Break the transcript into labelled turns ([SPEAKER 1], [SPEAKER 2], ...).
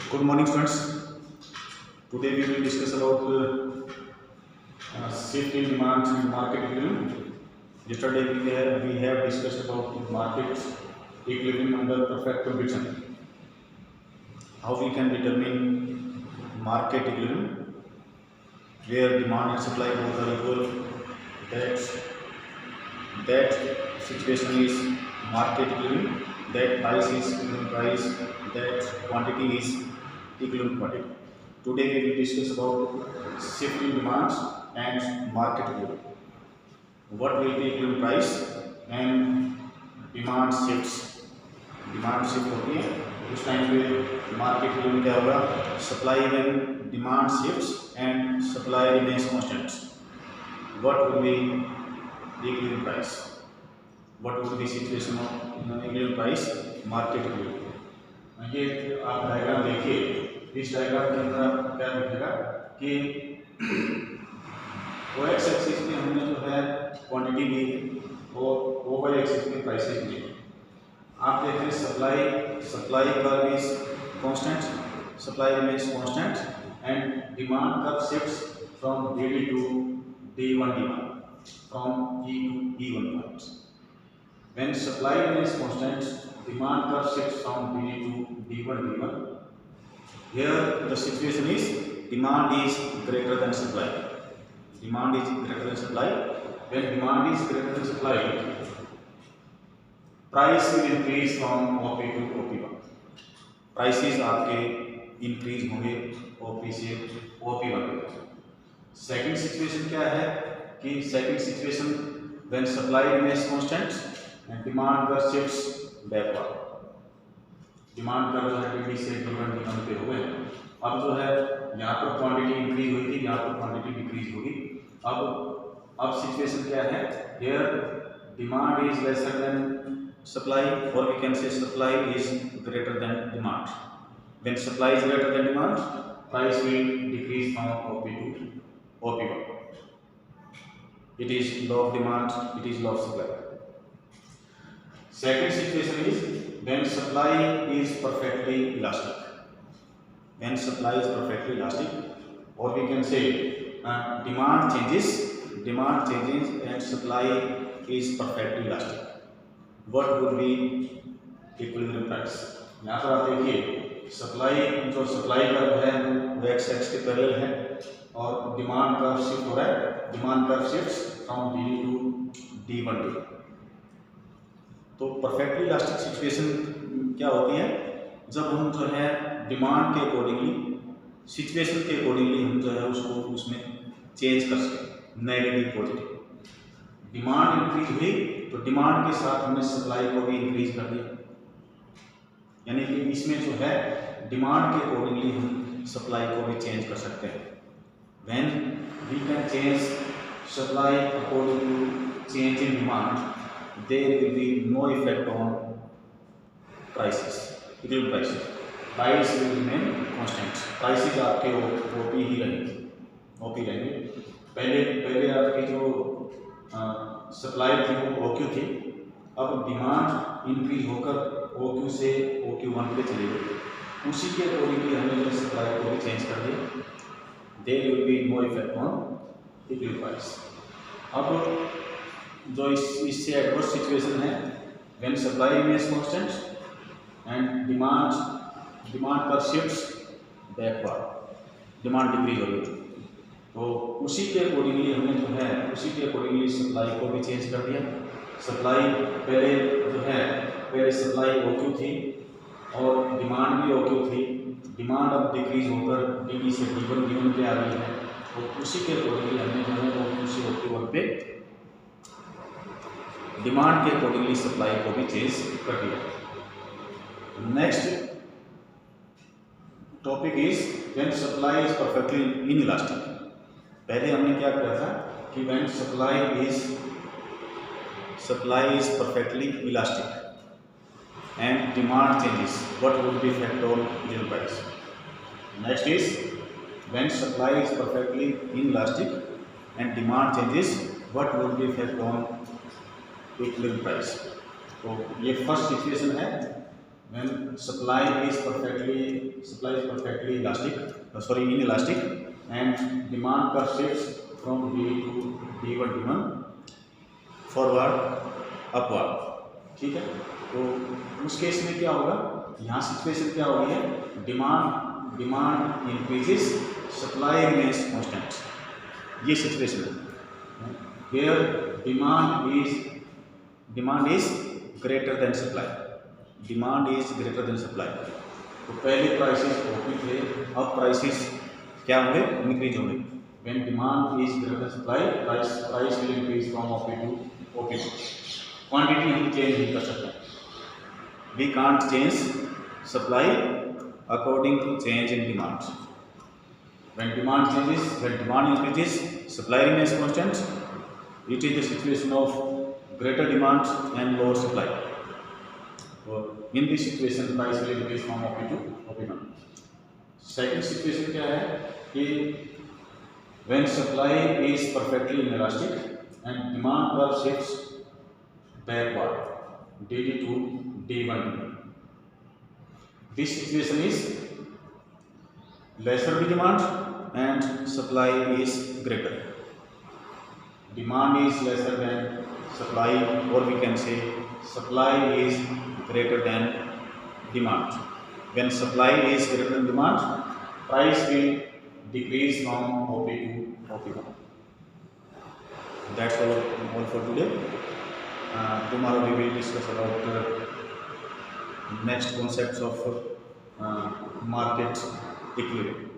[SPEAKER 1] Good morning, students. Today we will discuss about shift in demand and market equilibrium. Yesterday we have discussed about market equilibrium under perfect condition. How we can determine market equilibrium, where demand and supply both are equal. That situation is market equilibrium. That price is equilibrium price. That quantity is equilibrium quantity. Today we will discuss about shift in demands and market equilibrium. What will be equilibrium price and demand shifts. Demand shift होती है उस time पे market equilibrium क्या होगा? Supply when demand shifts and supply remains constant. What would be the equilibrium price? What would be situation of equilibrium price market equilibrium? ये आप diagram देखिए. इस डायग्राम के अंदर क्या दिखेगा कि ओ एक्स एक्सिस में हमने जो है क्वांटिटी ली और ओ वाई एक्सिस में प्राइसेस ली. आप देख रहे हैं supply curve is constant, supply remains constant and demand curve shifts from D to D1 from E to E1 points. When supply remains constant, demand curve shifts from D to D1. Here the situation is demand is greater than supply. Demand is greater than supply. When demand is greater than supply, price will increase from OP to OP1. Prices आपके increase होंगे OP से OP1. Second situation क्या है कि second situation when supply remains constant and demand curve shifts backward. Demand curve जो है D से D1 पे हुए. अब जो है यहाँ पर क्वांटिटी इंक्रीज हुई थी, यहाँ पर क्वांटिटी डिक्रीज होगी. अब सिचुएशन क्या है? Here demand is lesser than supply, or we can say supply is greater than demand. When supply is greater than demand, price will decrease from OP to OP1. It is law of demand, it is law of supply. Second situation is when supply is perfectly elastic. When supply is perfectly elastic, or we can say demand changes and supply is perfectly elastic. What would be equilibrium price? यहाँ पर आप देखिए supply curve है वो x x के parallel है और demand curve shift हो रहा है. Demand curve shifts from D to D1. तो परफेक्टली इलास्टिक सिचुएशन क्या होती है? जब हम जो है डिमांड के अकॉर्डिंगली, सिचुएशन के अकॉर्डिंगली हम जो है उसको उसमें चेंज कर सकें, नेगेटिव पॉजिटिव. डिमांड इंक्रीज हुई तो डिमांड के साथ हमने सप्लाई को भी इंक्रीज कर दिया. यानी कि इसमें जो है डिमांड के अकॉर्डिंगली हम सप्लाई को भी चेंज कर सकते हैं. When we can change supply according to change in demand, there will be no effect on prices, equilibrium prices. Price will remain constant. Prices आपके ओपी ही रहेंगे. पहले आपकी जो सप्लाई थी वो OQ थी. अब डिमांड इंक्रीज होकर OQ से OQ1 पे चली गई. उसी के अकॉर्डिंगली हमने जो सप्लाई को भी चेंज कर दिया. There will be no effect on equilibrium price. अब जो इससे एडवर्स सिचुएशन है when supply remains constant and demand पर शिफ्ट्स बैकवर्ड, डिमांड डिक्रीज हो रही है. तो उसी के अकॉर्डिंगली हमने जो है सप्लाई को भी चेंज कर दिया. सप्लाई पहले सप्लाई OQ थी और डिमांड भी OQ थी. डिमांड अब डिक्रीज होकर D से D1 पे आ गई है. तो उसी के अकॉर्डिंगली हमने जो है OQ से OQ1 पे डिमांड के अकॉर्डिंगली सप्लाई को भी चेंज कर दिया. Next topic is when supply is perfectly inelastic. पहले हमने क्या किया था कि when supply is perfectly elastic and demand changes, what would be effect on equilibrium price. Next is when supply is perfectly inelastic and demand changes, what would be effect on equilibrium price. तो ये first situation है when supply is perfectly inelastic, and demand curve shifts from D to D1 D1 forward upward. ठीक है, तो उस case में क्या होगा, यहाँ सिचुएशन क्या हो रही है, demand increases, supply remains constant, ये सिचुएशन है where demand is greater than supply. तो पहले प्राइसेस ओपी थे, अब प्राइसेस क्या होंगे, इंक्रीज होंगे। When demand is greater than supply, price will increase from OP to OP. Quantity हम चेंज नहीं कर सकते, we can't change supply according to change in demand. When demand increases, supply remains constant. It is the situation of greater demand and lower supply. So, in this situation, price will increase from OP to OP1. Second situation क्या है कि when supply is perfectly inelastic and demand curve shifts backward, DD to D1. This situation is lesser demand and supply is greater. Demand is lesser than supply, or we can say supply is greater than demand. When supply is greater than demand, price will decrease from OP to OP1. That's all for today. Tomorrow we will discuss about next concepts of market equilibrium.